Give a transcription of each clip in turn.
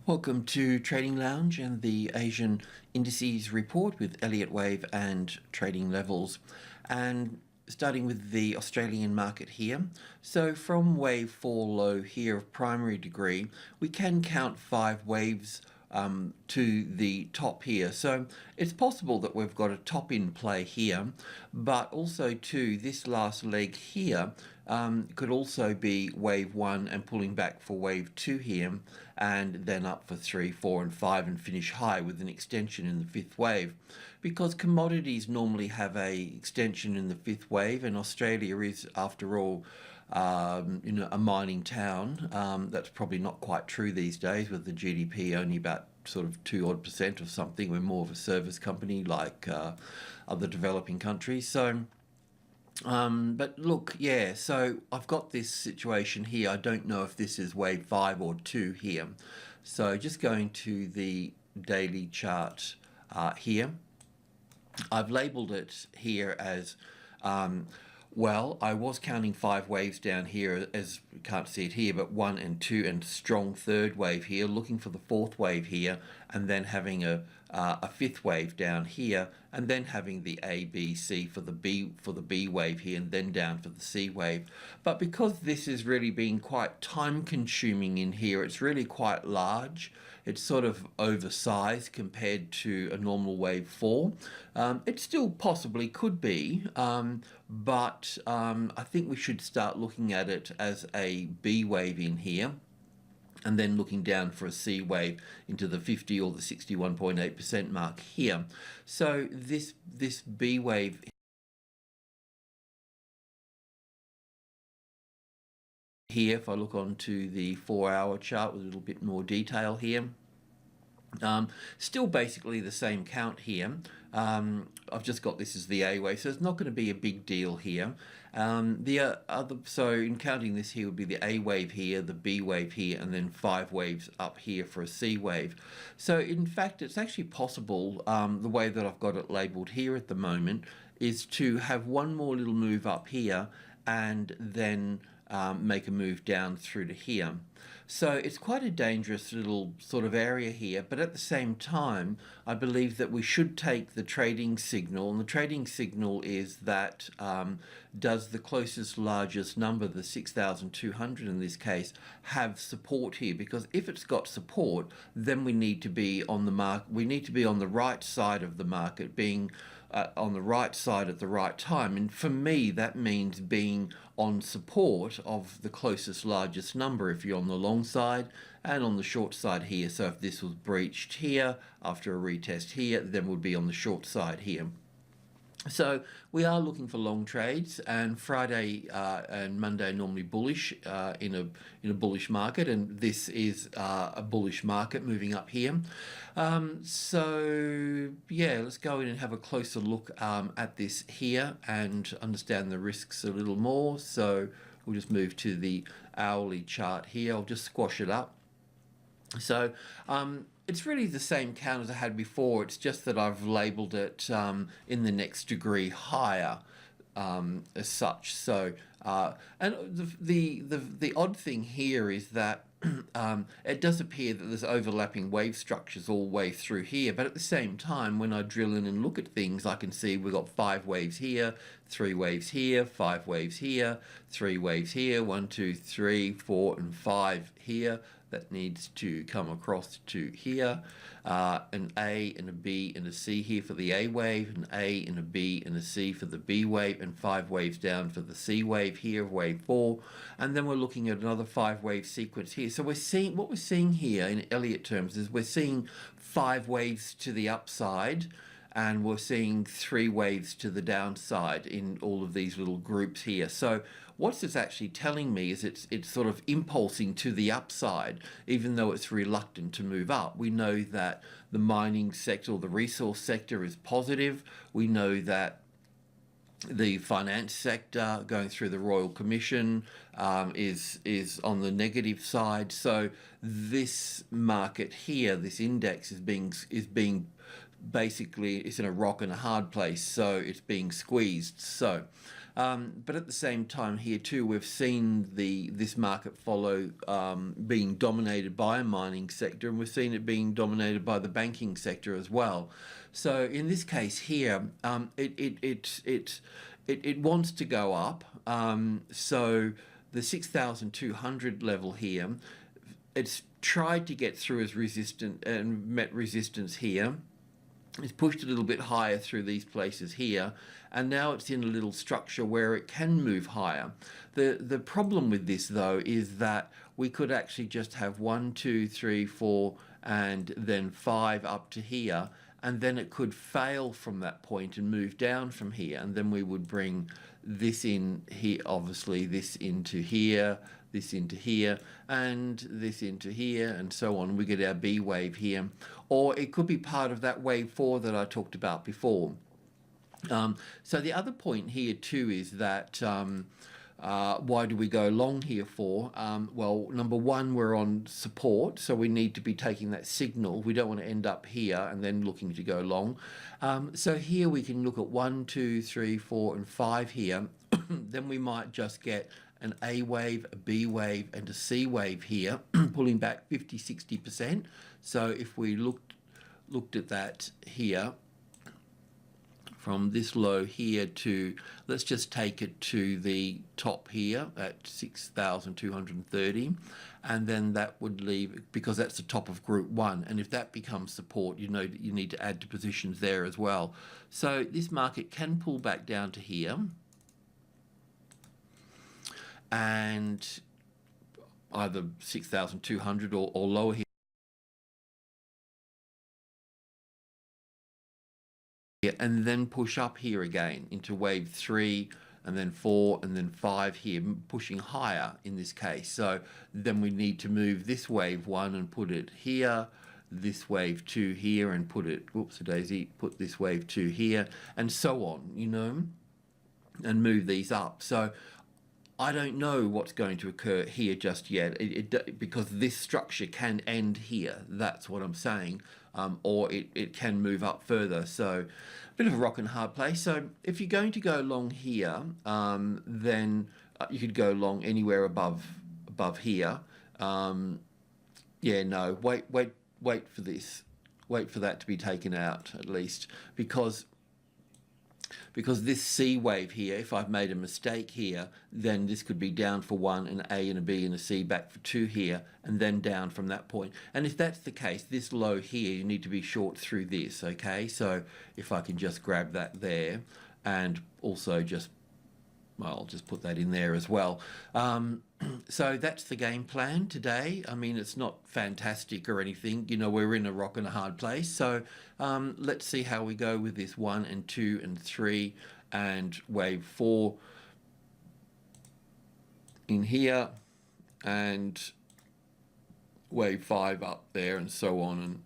Welcome to Trading Lounge and the Asian Indices report with Elliott Wave and trading levels. And starting with the Australian market here. So from wave 4 low here of primary degree, we can count 5 waves to the top here. So it's possible that we've got a top in play here, but also too this last leg here could also be wave 1 and pulling back for wave 2 here, and then up for 3, 4 and 5 and finish high with an extension in the 5th wave. Because commodities normally have a extension in the 5th wave, and Australia is, after all, a mining town. That's probably not quite true these days, with the GDP only about sort of 2% or something. We're more of a service company like other developing countries. So, but look, yeah, so I've got this situation here. I don't know if this is wave 5 or 2 here. So just going to the daily chart here. I've labeled it here as, well, I was counting 5 waves down here, as you can't see it here, but 1 and 2 and strong 3rd wave here, looking for the 4th wave here, and then having a 5th wave down here, and then having the A, B, C for the B wave here, and then down for the C wave. But because this is really being quite time consuming in here, it's really quite large. It's sort of oversized compared to a normal wave 4. It still possibly could be, but I think we should start looking at it as a B wave in here, and then looking down for a C wave into the 50 or the 61.8% mark here. So this B wave here, if I look onto the 4-hour chart with a little bit more detail here, still basically the same count here. I've just got this as the A wave, so it's not going to be a big deal here. So in counting this here would be the A wave here, the B wave here, and then 5 waves up here for a C wave. So in fact, it's actually possible, the way that I've got it labeled here at the moment, is to have one more little move up here and then make a move down through to here. So it's quite a dangerous little sort of area here, but at the same time, I believe that we should take the trading signal, and the trading signal is that does the closest largest number, the 6,200 in this case, have support here? Because if it's got support, then we need to be on the market. We need to be on the right side of the market, being on the right side at the right time. And for me, that means being on support of the closest largest number if you're on the long side, and on the short side here. So if this was breached here after a retest here, then we'd be on the short side here. So we are looking for long trades, and Friday and Monday are normally bullish in a bullish market, and this is a bullish market moving up here. So yeah, let's go in and have a closer look at this here and understand the risks a little more. So we'll just move to the hourly chart here. I'll just squash it up. So it's really the same count as I had before. It's just that I've labeled it in the next degree higher as such. So and the odd thing here is that it does appear that there's overlapping wave structures all the way through here, but at the same time, when I drill in and look at things, I can see we've got 5 waves here, 3 waves here, 5 waves here, 3 waves here, 1, 2, 3, 4 and 5 here. That needs to come across to here, an A and a B and a C here for the A wave, an A and a B and a C for the B wave, and 5 waves down for the C wave here, wave 4, and then we're looking at another 5 wave sequence here. So we're seeing, what we're seeing here in Elliott terms is we're seeing 5 waves to the upside, and we're seeing 3 waves to the downside in all of these little groups here. So what it's actually telling me is it's sort of impulsing to the upside, even though it's reluctant to move up. We know that the mining sector or the resource sector is positive. We know that the finance sector going through the Royal Commission is on the negative side. So this market here, this index is being basically, it's in a rock and a hard place, so it's being squeezed. So But at the same time here too, we've seen this market follow being dominated by a mining sector, and we've seen it being dominated by the banking sector as well. So in this case here, it wants to go up. So the 6,200 level here, it's tried to get through as resistant and met resistance here. It's pushed a little bit higher through these places here, and now it's in a little structure where it can move higher. The problem with this though is that we could actually just have 1, 2, 3, 4 and then 5 up to here, and then it could fail from that point and move down from here, and then we would bring this in here, obviously this into here, this into here, and this into here, and so on. We get our B wave here. Or it could be part of that wave 4 that I talked about before. So the other point here too is that why do we go long here for? Well, number one, we're on support, so we need to be taking that signal. We don't want to end up here and then looking to go long. So here we can look at 1, 2, 3, 4, and 5 here. Then we might just get an A wave, a B wave, and a C wave here, pulling back 50–60%. So if we looked at that here, from this low here to, let's just take it to the top here at 6,230, and then that would leave, because that's the top of group 1, and if that becomes support, you know that you need to add to positions there as well. So this market can pull back down to here, and either 6,200 or lower here, and then push up here again into wave 3, and then 4, and then 5 here, pushing higher in this case. So then we need to move this wave 1 and put it here, this wave 2 here and put it, whoops a daisy, put this wave 2 here, and so on, you know, and move these up. So I don't know what's going to occur here just yet, because this structure can end here. That's what I'm saying, or it can move up further. So a bit of a rock and hard place. So if you're going to go long here, then you could go long anywhere above here. Yeah, no, wait for this. Wait for that to be taken out at least, because this C wave here, if I've made a mistake here, then this could be down for 1, an A and a B and a C, back for 2 here, and then down from that point. And if that's the case, this low here, you need to be short through this, okay? So if I can just grab that there, and also just, well, I'll just put that in there as well. So that's the game plan today. I mean, it's not fantastic or anything. You know, we're in a rock and a hard place. So let's see how we go with this 1 and 2 and 3 and wave 4 in here, and wave 5 up there, and so on. And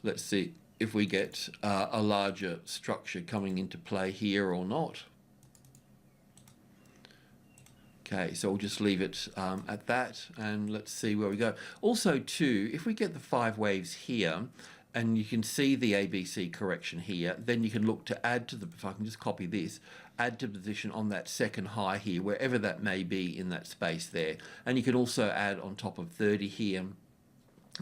let's see if we get a larger structure coming into play here or not. Okay, so we'll just leave it at that, and let's see where we go. Also too, if we get the 5 waves here, and you can see the ABC correction here, then you can look to add to the, if I can just copy this, add to position on that second high here, wherever that may be in that space there. And you can also add on top of 30 here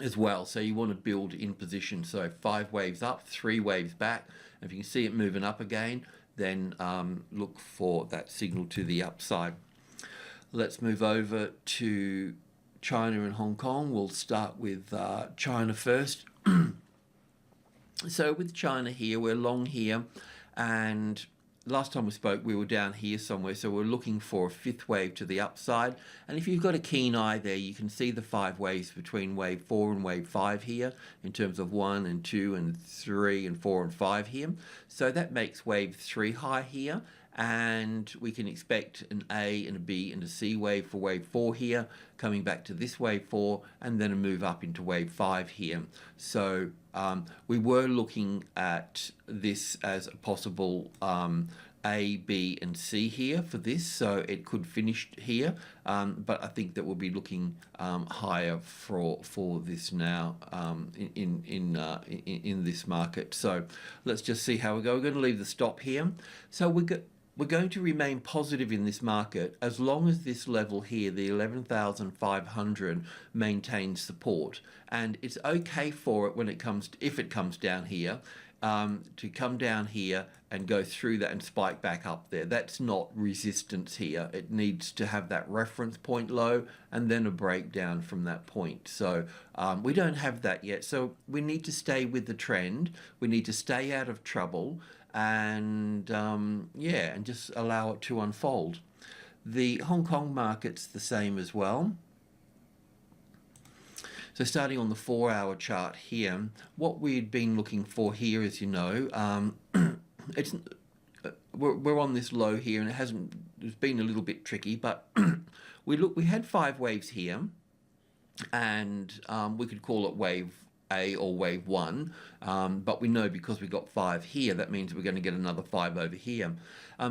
as well. So you want to build in position. So 5 waves up, 3 waves back. And if you can see it moving up again, then look for that signal to the upside. Let's move over to China and Hong Kong. We'll start with China first. So with China here, we're long here, and last time we spoke we were down here somewhere, so we're looking for a 5th wave to the upside. And if you've got a keen eye there, you can see the 5 waves between wave 4 and wave 5 here, in terms of 1 and 2 and 3 and 4 and 5 here. So that makes wave 3 high here, and we can expect an A and a B and a C wave for wave 4 here, coming back to this wave 4, and then a move up into wave 5 here. So we were looking at this as a possible A, B, and C here for this, so it could finish here, but I think that we'll be looking higher for this now in this market. So let's just see how we go. We're going to leave the stop here. So we're going to remain positive in this market as long as this level here, the 11,500, maintains support. And it's okay for it when it comes to, if it comes down here, to come down here and go through that and spike back up there. That's not resistance here. It needs to have that reference point low and then a breakdown from that point. So we don't have that yet. So we need to stay with the trend. We need to stay out of trouble and yeah, and just allow it to unfold. The Hong Kong market's the same as well. So starting on the 4-hour chart here, what we'd been looking for here, as you know, we're on this low here, and it's been a little bit tricky, but we had 5 waves here, and we could call it wave A or wave 1, but we know because we got 5 here, that means we're going to get another 5 over here.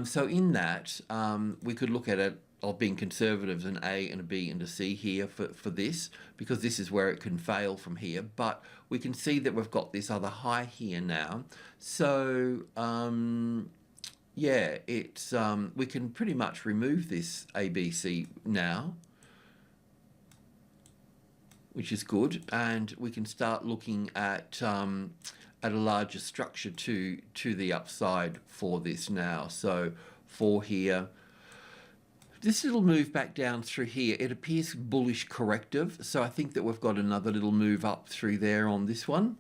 So in that, we could look at it of being conservative, an A and a B and a C here for this, because this is where it can fail from here. But we can see that we've got this other high here now. So yeah, it's we can pretty much remove this ABC now, which is good, and we can start looking at a larger structure to the upside for this now. So for here, this little move back down through here, it appears bullish corrective. So I think that we've got another little move up through there on this one.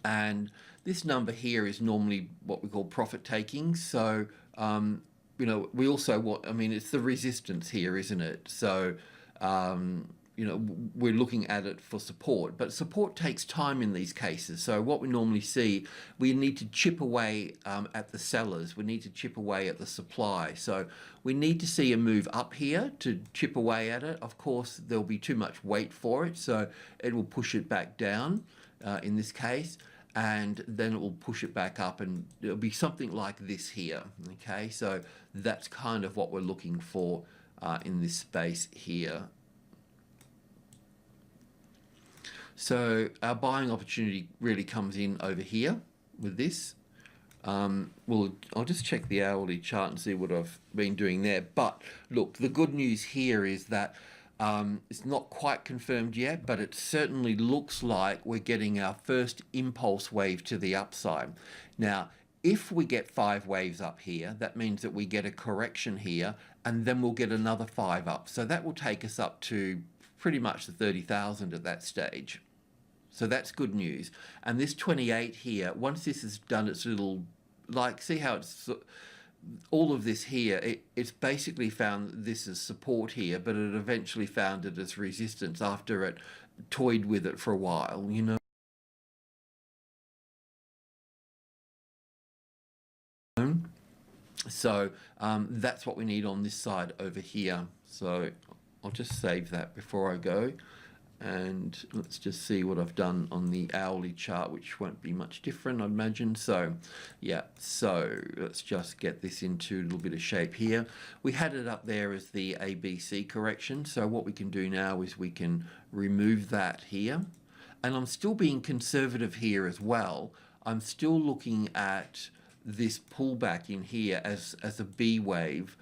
And this number here is normally what we call profit taking. So, you know, we also want, I mean, it's the resistance here, isn't it? So, you know, we're looking at it for support, but support takes time in these cases. So what we normally see, we need to chip away at the sellers. We need to chip away at the supply. So we need to see a move up here to chip away at it. Of course, there'll be too much weight for it, so it will push it back down in this case, and then it will push it back up, and it'll be something like this here. Okay, so that's kind of what we're looking for in this space here. So our buying opportunity really comes in over here with this. Well, I'll just check the hourly chart and see what I've been doing there. But look, the good news here is that it's not quite confirmed yet, but it certainly looks like we're getting our first impulse wave to the upside. Now, if we get 5 waves up here, that means that we get a correction here, and then we'll get another 5 up. So that will take us up to pretty much the 30,000 at that stage. So that's good news. And this 28 here, once this has done its little, like, see how it's, all of this here, it's basically found this as support here, but it eventually found it as resistance after it toyed with it for a while, you know. So that's what we need on this side over here. So I'll just save that before I go. And let's just see what I've done on the hourly chart, which won't be much different, I imagine. So yeah, so let's just get this into a little bit of shape here. We had it up there as the ABC correction. So what we can do now is we can remove that here. And I'm still being conservative here as well. I'm still looking at this pullback in here as a B wave.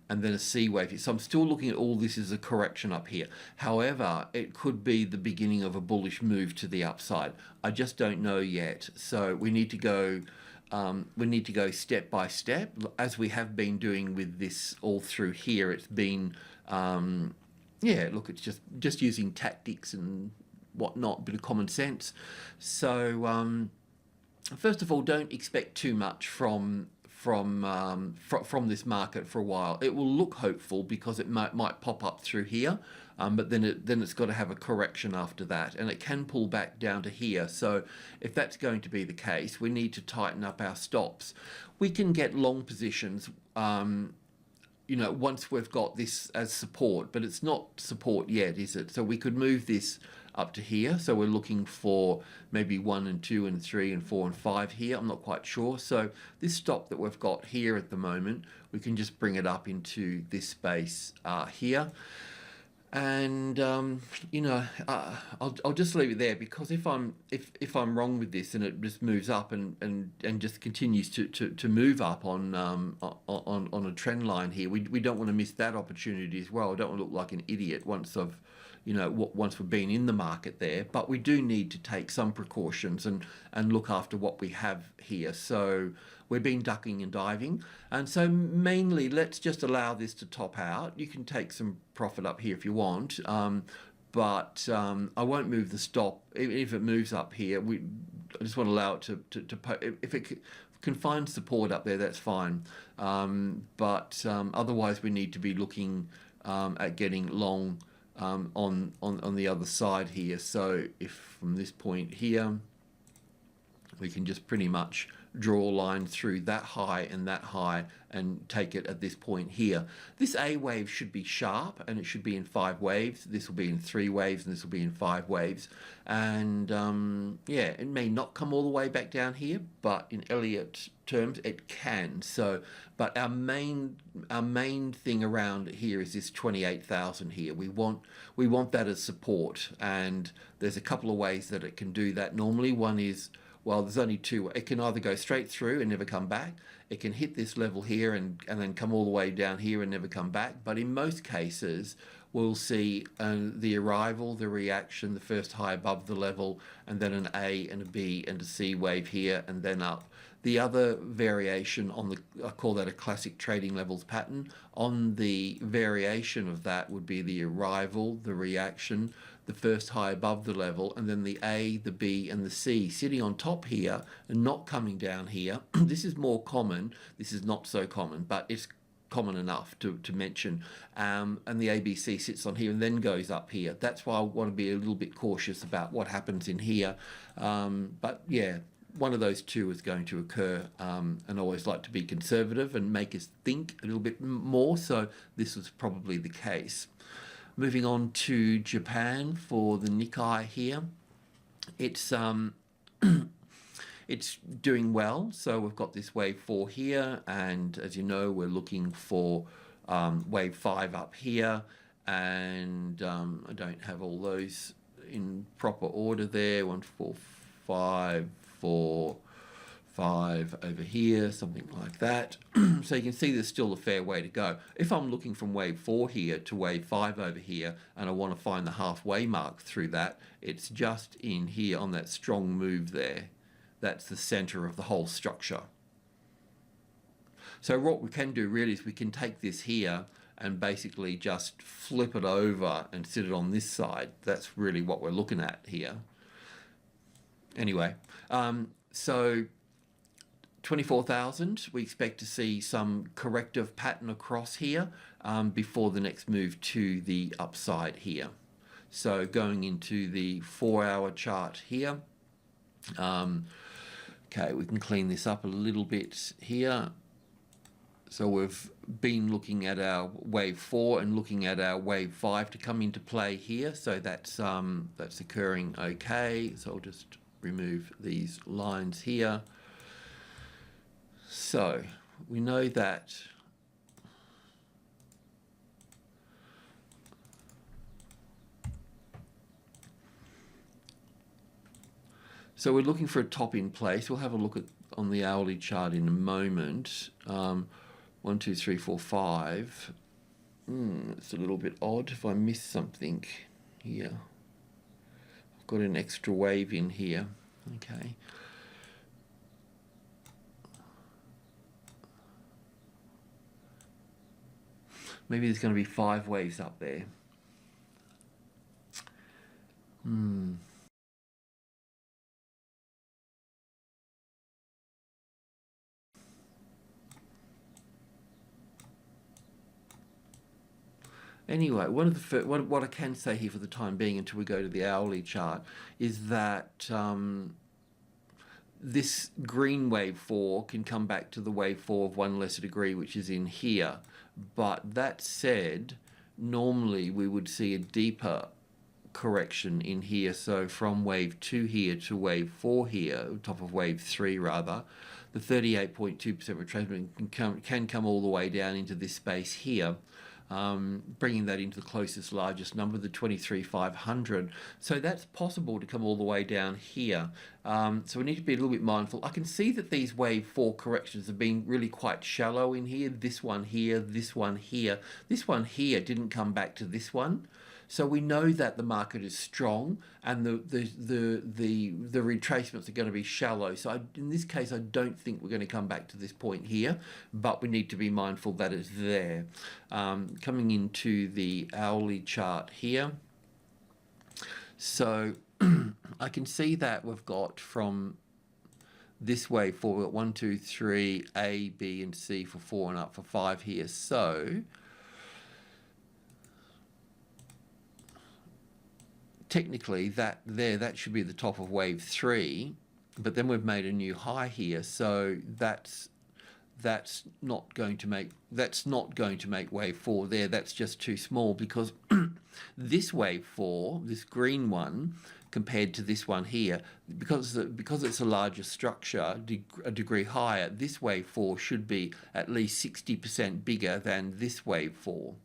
And then a C wave. So I'm still looking at all this as a correction up here. However, it could be the beginning of a bullish move to the upside. I just don't know yet. So we need to go step by step, as we have been doing with this all through here. It's been, yeah, look, it's just using tactics and whatnot, a bit of common sense. So first of all, don't expect too much from this market for a while. It will look hopeful because it might pop up through here, but then it's got to have a correction after that, and it can pull back down to here. So if that's going to be the case, we need to tighten up our stops. We can get long positions, you know, once we've got this as support, but it's not support yet, is it? So we could move this up to here. So we're looking for maybe 1 and 2 and 3 and 4 and 5 here. I'm not quite sure. So this stop that we've got here at the moment, we can just bring it up into this space here. And you know, I'll just leave it there, because if I'm wrong with this and it just moves up and just continues to move up on a trend line here, we don't want to miss that opportunity as well. I don't want to look like an idiot once once we've been in the market there. But we do need to take some precautions and look after what we have here. So we've been ducking and diving, and so mainly let's just allow this to top out. You can take some profit up here if you want, but I won't move the stop. If it moves up here, I just want to allow it if it can find support up there, that's fine. But otherwise we need to be looking at getting long on the other side here. So if from this point here, we can just pretty much draw a line through that high and take it at this point here. This A wave should be sharp, and it should be in 5 waves. This will be in 3 waves, and this will be in 5 waves. And yeah, it may not come all the way back down here, but in Elliott terms it can. So but our main thing around here is this 28,000 here. We want that as support, and there's a couple of ways that it can do that. Normally one is, well, there's only two. It can either go straight through and never come back. It can hit this level here and then come all the way down here and never come back. But in most cases, we'll see the arrival, the reaction, the first high above the level, and then an A and a B and a C wave here, and then up. The other variation on I call that a classic trading levels pattern. On the variation of that would be the arrival, the reaction, the first high above the level, and then the A, the B, and the C sitting on top here and not coming down here. This is more common. This is not so common, but it's common enough to mention. And the ABC sits on here and then goes up here. That's why I want to be a little bit cautious about what happens in here. But yeah, one of those two is going to occur, and I always like to be conservative and make us think a little bit more. So this was probably the case. Moving on to Japan for the Nikkei here. It's it's doing well. So we've got this wave 4 here, and as you know, we're looking for wave 5 up here, and I don't have all those in proper order there. 1, 4, 5, 4, 5 over here, something like that. So you can see there's still a fair way to go. If I'm looking from wave 4 here to wave 5 over here, and I want to find the halfway mark through that, it's just in here on that strong move there. That's the center of the whole structure. So what we can do really is we can take this here and basically just flip it over and sit it on this side. That's really what we're looking at here. Anyway, so 24,000, we expect to see some corrective pattern across here before the next move to the upside here. So going into the 4-hour chart here. Okay, we can clean this up a little bit here. So we've been looking at our wave 4 and looking at our wave 5 to come into play here. So that's occurring okay. So I'll just remove these lines here. So we know that we're looking for a top in place. We'll have a look at on the hourly chart in a moment. 1, 2, 3, 4, 5. It's a little bit odd if I miss something here. I've got an extra wave in here. Okay. Maybe there's going to be 5 waves up there. Anyway, what I can say here for the time being until we go to the hourly chart is that this green wave 4 can come back to the wave 4 of 1 lesser degree, which is in here. But that said, normally we would see a deeper correction in here. So from wave 2 here to wave 4 here, top of wave 3 rather, the 38.2% retracement can come all the way down into this space here. bringing that into the closest largest number, the 23,500. So that's possible to come all the way down here. So we need to be a little bit mindful. I can see that these wave 4 corrections have been really quite shallow in here. This one here, this one here. This one here didn't come back to this one. So we know that the market is strong and the retracements are going to be shallow. So in this case, I don't think we're going to come back to this point here, but we need to be mindful that it's there. Coming into the hourly chart here. So I can see that we've got from this wave forward, we've got 1, 2, 3, A, B, and C for 4 and up for 5 here. So technically that should be the top of wave 3, but then we've made a new high here, so that's not going to make wave 4 there. That's just too small, because this wave 4, this green one, compared to this one here, because it's a larger structure, a degree higher, this wave 4 should be at least 60% bigger than this wave 4.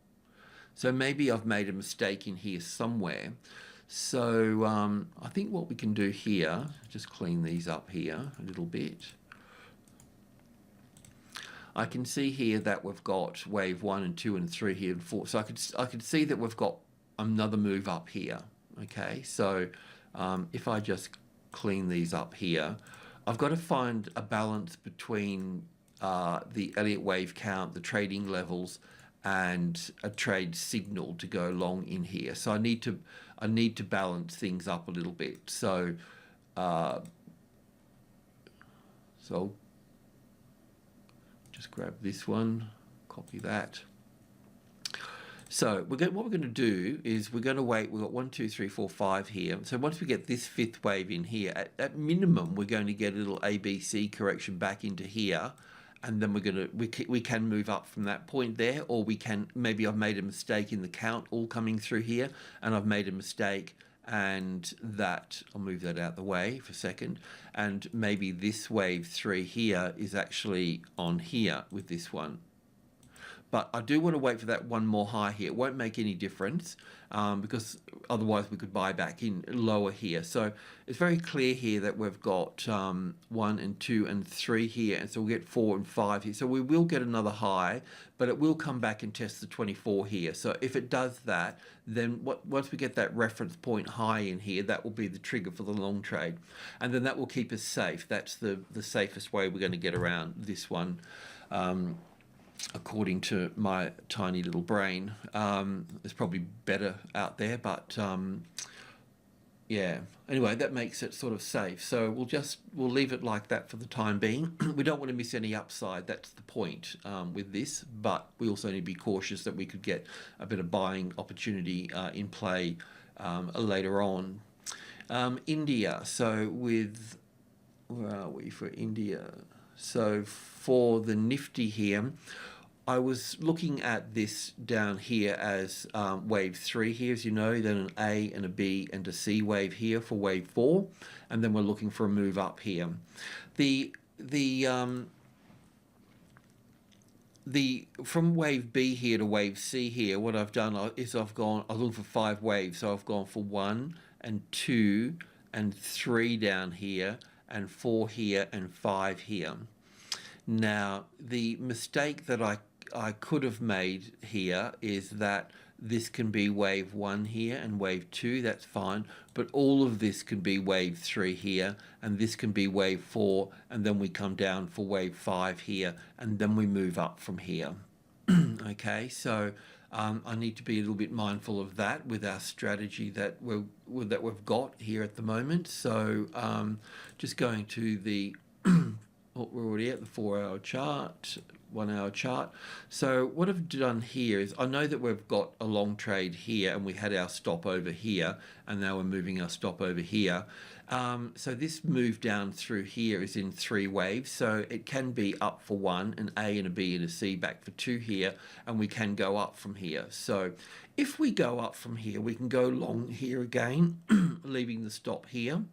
So maybe I've made a mistake in here somewhere. So I think what we can do here, just clean these up here a little bit. I can see here that we've got wave 1 and 2 and 3 here and 4. So I could see that we've got another move up here. Okay, so if I just clean these up here, I've got to find a balance between the Elliott wave count, the trading levels, and a trade signal to go long in here. So I need to balance things up a little bit. So just grab this one, copy that. So what we're going to do is we're going to wait. We've got 1, 2, 3, 4, 5 here. So once we get this 5th wave in here, at minimum, we're going to get a little ABC correction back into here. And then we can move up from that point there, or we can, maybe I've made a mistake in the count all coming through here, and I've made a mistake, and that, I'll move that out the way for a second, and maybe this wave 3 here is actually on here with this one. But I do want to wait for that one more high here. It won't make any difference because otherwise we could buy back in lower here. So it's very clear here that we've got 1 and 2 and 3 here. And so we'll get 4 and 5 here. So we will get another high, but it will come back and test the 24 here. So if it does that, then once we get that reference point high in here, that will be the trigger for the long trade. And then that will keep us safe. That's the safest way we're going to get around this one. According to my tiny little brain. It's probably better out there, but yeah. Anyway, that makes it sort of safe. So we'll leave it like that for the time being. We don't want to miss any upside. That's the point with this, but we also need to be cautious that we could get a bit of buying opportunity in play later on. India. So where are we for India? So for the Nifty here, I was looking at this down here as wave 3 here, as you know, then an A and a B and a C wave here for wave 4, and then we're looking for a move up here. From wave B here to wave C here, what I've done is I've looked for 5 waves, so I've gone for 1 and 2 and 3 down here, and 4 here and 5 here. Now, the mistake that I could have made here is that this can be wave 1 here and wave 2, that's fine, but all of this can be wave 3 here, and this can be wave 4, and then we come down for wave 5 here, and then we move up from here. Okay, so I need to be a little bit mindful of that with our strategy that we've got here at the moment. So just going to the we're already at the 4-hour chart, 1-hour chart. So what I've done here is I know that we've got a long trade here, and we had our stop over here, and now we're moving our stop over here. So this move down through here is in 3 waves, so it can be up for 1, an A and a B and a C, back for 2 here, and we can go up from here. So if we go up from here, we can go long here again, leaving the stop here.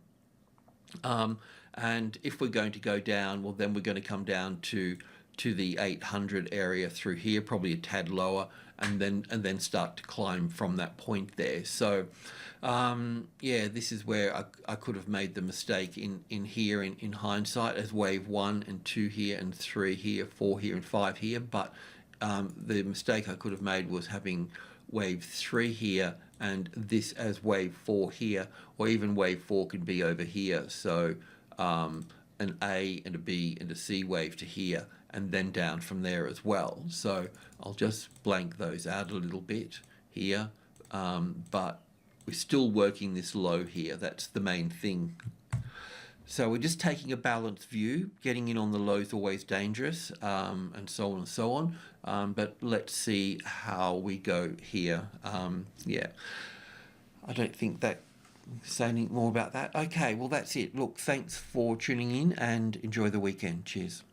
And if we're going to go down, well, then we're going to come down to to the 800 area through here, probably a tad lower, and then start to climb from that point there. So yeah, this is where I could have made the mistake in here in hindsight, as wave 1 and 2 here and 3 here, 4 here and 5 here. But the mistake I could have made was having wave 3 here and this as wave 4 here, or even wave 4 could be over here. So an A and a B and a C wave to here, and then down from there as well. So I'll just blank those out a little bit here, but we're still working this low here. That's the main thing. So we're just taking a balanced view. Getting in on the low is always dangerous, and so on and so on. But let's see how we go here. Yeah, I don't think that say anything more about that. Okay, well, that's it. Look, thanks for tuning in and enjoy the weekend. Cheers.